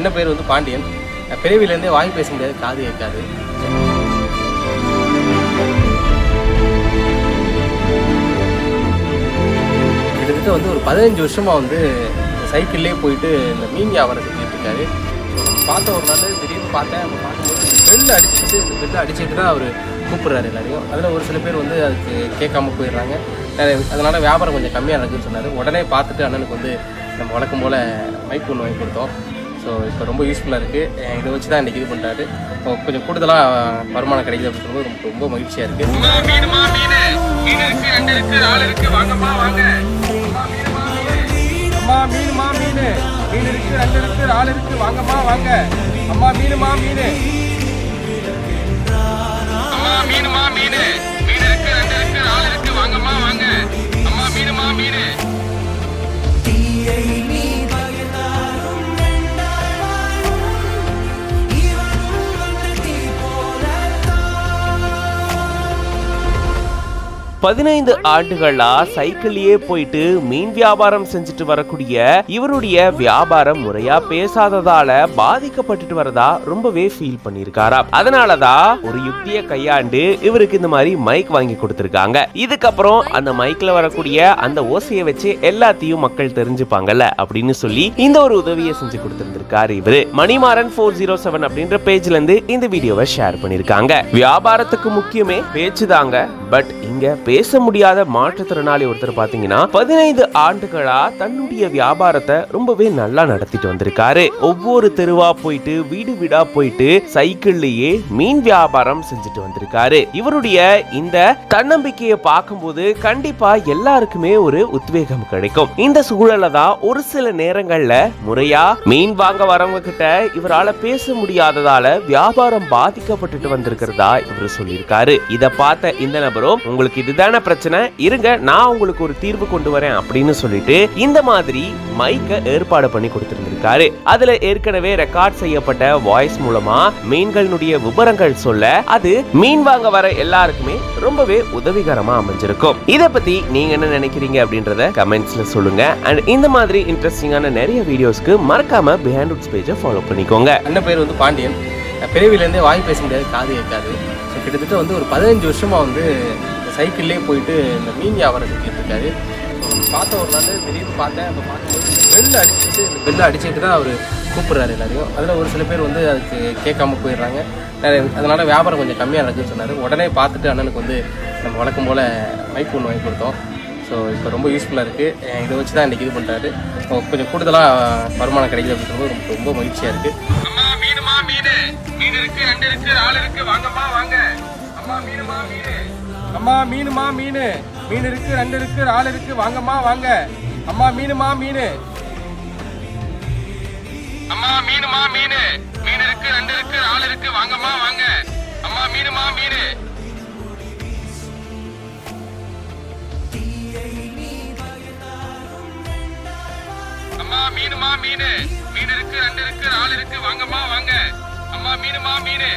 அண்ணன் பேர் வந்து பாண்டியன். பிறவிலேருந்தே வாய் பேச முடியாது, காது கேட்காது. கிட்டத்தட்ட வந்து ஒரு 15 வருஷமாக வந்து சைக்கிள்லேயே போயிட்டு இந்த மீன் வியாபாரம் செஞ்சுட்டு இருக்காரு. பார்த்த ஒரு நாள் திடீர்னு பார்த்தேன். அப்போ பார்க்கும்போது இந்த பெல்லை அடிச்சுட்டு தான் அவர் கூப்பிட்றாரு எல்லாரையும். அதில் ஒரு சில பேர் வந்து அதுக்கு கேட்காம போயிடுறாங்க. அதனால் வியாபாரம் கொஞ்சம் கம்மியாக நடக்குதுன்னு சொன்னார். உடனே பார்த்துட்டு அண்ணனுக்கு வந்து நம்ம வழக்கம் போல் மைக் ஒன்று வாங்கி கொடுத்தோம். ஸோ இப்போ ரொம்ப யூஸ்ஃபுல்லாக இருக்குது. இதை வச்சு தான் இன்றைக்கி இது பண்ணுறாரு. கொஞ்சம் கூடுதலாக வருமானம் கிடைக்குது அப்படின்னு சொல்லும்போது ரொம்ப மகிழ்ச்சியாக இருக்குது. அம்மா மீனுமா மீன், மீன் இருக்கு, 2 இருக்கு, 4 இருக்கு, வாங்கம்மா வாங்க. அம்மா மீனுமா மீன், அம்மா மீனுமா மீன், மீன் இருக்கு, 2 இருக்கு, 4 இருக்கு, வாங்கம்மா வாங்க. அம்மா மீனுமா மீன். பதினைந்து ஆண்டுகளா சைக்கிள்லயே போயிட்டு மீன் வியாபாரம் செஞ்சுட்டு வரக்கூடிய இவருடைய வியாபாரம் முறையா பேசாததால பாதிக்கப்பட்டுட்டு வரதா ரொம்பவே ஃபீல் பண்ணிருக்காராம். அதனாலதான் ஒரு யுக்தியை கையாண்டு இவருக்கு இந்த மாதிரி மைக் வாங்கி கொடுத்திருக்காங்க. இதுக்கப்புறம் அந்த மைக்ல வரக்கூடிய அந்த ஓசையை வச்சு எல்லாத்தையும் மக்கள் தெரிஞ்சுப்பாங்கல்ல அப்படின்னு சொல்லி இந்த ஒரு உதவியை செஞ்சு கொடுத்திருந்திருக்காரு இவரு. மணிமாறன் 407 அப்படின்ற பேஜ்ல இருந்து இந்த வீடியோவை ஷேர் பண்ணிருக்காங்க. வியாபாரத்துக்கு முக்கியமே பேச்சுதாங்க. பட் இங்க பேச முடியாத மாற்றுத்திறனாளி ஒருத்தர் பாத்தீங்கன்னா 15 ஆண்டுகளா தன்னுடைய வியாபாரத்தை ரொம்பவே நல்லா நடத்திட்டு வந்திருக்காரு. ஒவ்வொரு தெருவா போயிட்டு வீடு வீடா போயிட்டு சைக்கிள்லயே மீன் வியாபாரம் செஞ்சுட்டு வந்திருக்காரு. இவருடைய இந்த தன்னம்பிக்கையை பார்க்கும்போது கண்டிப்பா எல்லாருக்குமே ஒரு உத்வேகம் கிடைக்கும். இந்த சூழல தான் ஒரு சில நேரங்கள்ல முறையா மீன் வாங்க வரவங்க கிட்ட இவரால பேச முடியாததால வியாபாரம் பாதிக்கப்பட்டுட்டு வந்திருக்கிறதா இவர் சொல்லியிருக்காரு. இத பார்த்த இந்த நபரும் உங்களுக்கு இதுதான பிரச்சனை, இருங்க நான் உங்களுக்கு ஒரு தீர்வு கொண்டு வரேன் அப்படின்னு சொல்லிட்டு இந்த மாதிரி மைக்க ஏற்பாடு பண்ணி கொடுத்திருந்திருக்காரு. அதுல ஏற்கனவே ரெக்கார்ட் செய்யப்பட்ட வாய்ஸ் மூலமா மீன்களுடைய விவரங்கள் சொல்ல அது மீன் வாங்க வர எல்லாருக்குமே ரொம்பவே உதவிகரமா அமைஞ்சிருக்கும். இத பத்தி நீங்க என்ன நினைக்கிறீங்க அப்படின்றத கமெண்ட்ஸ்ல சொல்லுங்க. அண்ட் இந்த மாதிரி இன்ட்ரெஸ்டிங்கான நிறைய வீடியோஸ்க்கு மறக்காம பிஹைண்ட் வுட்ஸ் பேஜை ஃபாலோ பண்ணிக்கோங்க. அண்ணன் பேர் வந்து பாண்டியன். பிறவிலேருந்தே வாய் பேச முடியாது, காது கேட்காது. ஸோ கிட்டத்தட்ட வந்து ஒரு 15 வருஷமாக வந்து சைக்கிள்லேயே போயிட்டு இந்த மீன் வியாபாரம் செஞ்சுட்டு இருக்காரு. பார்த்த ஒரு நாள் திடீர்னு பார்த்தேன். அப்போ பார்க்கும்போது இந்த பெல்லை அடிச்சுட்டு தான் அவர் கூப்பிட்றாரு எல்லாரையும். அதில் ஒரு சில பேர் வந்து அதுக்கு கேட்காம போயிடுறாங்க. அதனால் வியாபாரம் கொஞ்சம் கம்மியாக நடக்குதுன்னு சொன்னார். உடனே பார்த்துட்டு அண்ணனுக்கு வந்து நம்ம வழக்கம் போல் மைக் ஒன்று வாங்கி கொடுத்தோம். ஸோ இப்போ ரொம்ப யூஸ்ஃபுல்லாக இருக்குது. இதை வச்சு தான் இன்றைக்கி இது பண்ணுறாரு. கொஞ்சம் கூடுதலாக வருமானம் கிடைக்குது அப்படின்னு சொல்லும்போது ரொம்ப மகிழ்ச்சியாக இருக்குது. அம்மா மீனுமா மீன், மீன் இருக்கு, 2 இருக்கு, 4 இருக்கு, வாங்கம்மா வாங்க. அம்மா மீனுமா மீன், அம்மா மீனுமா மீன், மீன் இருக்கு, 2 இருக்கு, 4 இருக்கு, வாங்கம்மா வாங்க. அம்மா மீனுமா மீன், அம்மா மீனுமா மீன், மீன் இருக்கு, 2 இருக்கு, 4 இருக்கு, வாங்கம்மா வாங்க. அம்மா மீனுமா மீன். அம்மா மீனுமா மீன், மீன் இருக்கு, 2 இருக்கு, 4 இருக்கு, வாங்கம்மா வாங்க. அம்மா மீனுமா மீன்.